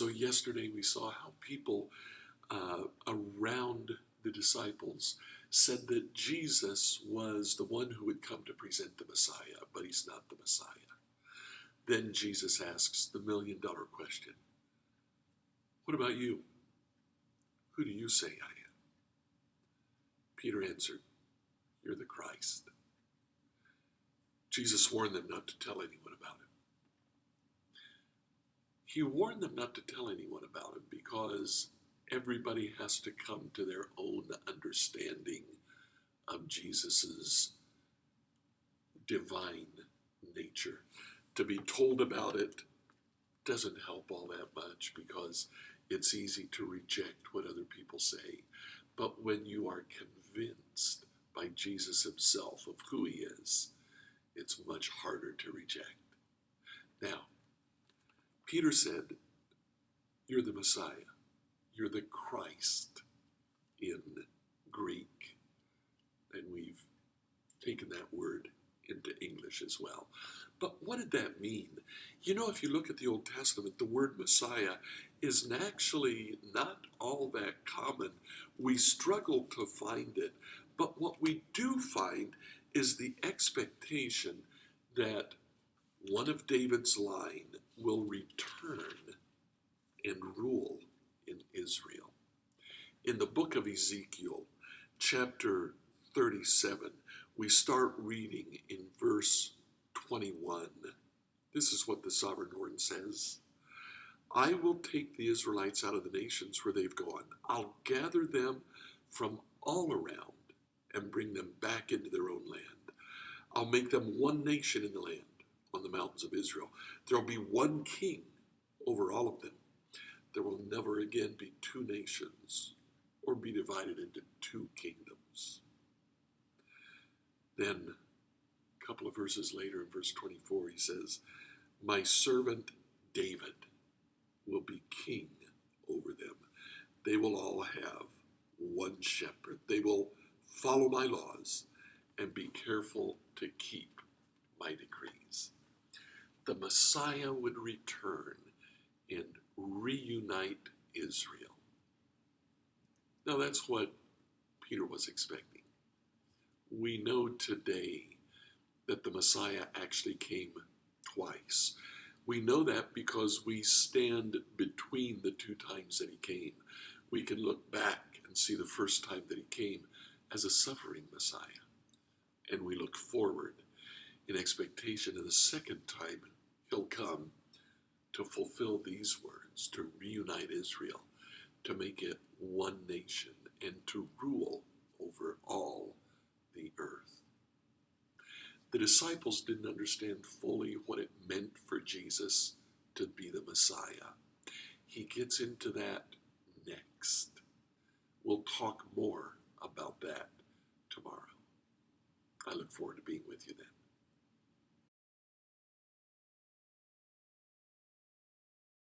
So yesterday we saw how people around the disciples said that Jesus was the one who would come to present the Messiah, but he's not the Messiah. Then Jesus asks the million-dollar question, what about you? Who do you say I am? Peter answered, you're the Christ. Jesus warned them not to tell anyone about him. He warned them not to tell anyone about him because everybody has to come to their own understanding of Jesus's divine nature. To be told about it doesn't help all that much because it's easy to reject what other people say. But when you are convinced by Jesus himself of who he is, it's much harder to reject. Now, Peter said, you're the Messiah. You're the Christ in Greek. And we've taken that word into English as well. But what did that mean? You know, if you look at the Old Testament, the word Messiah is actually not all that common. We struggle to find it. But what we do find is the expectation that one of David's line will return and rule in Israel. In the book of Ezekiel, chapter 37, we start reading in verse 21. This is what the sovereign Lord says. I will take the Israelites out of the nations where they've gone. I'll gather them from all around and bring them back into their own land. I'll make them one nation in the land on the mountains of Israel. There will be one king over all of them. There will never again be two nations or be divided into two kingdoms. Then, a couple of verses later in verse 24, he says, my servant David will be king over them. They will all have one shepherd. They will follow my laws and be careful to keep my decrees. The Messiah would return and reunite Israel. Now that's what Peter was expecting. We know today that the Messiah actually came twice. We know that because we stand between the two times that he came. We can look back and see the first time that he came as a suffering Messiah. And we look forward in expectation of the second time he'll come to fulfill these words, to reunite Israel, to make it one nation, and to rule over all the earth. The disciples didn't understand fully what it meant for Jesus to be the Messiah. He gets into that next. We'll talk more about that tomorrow. I look forward to being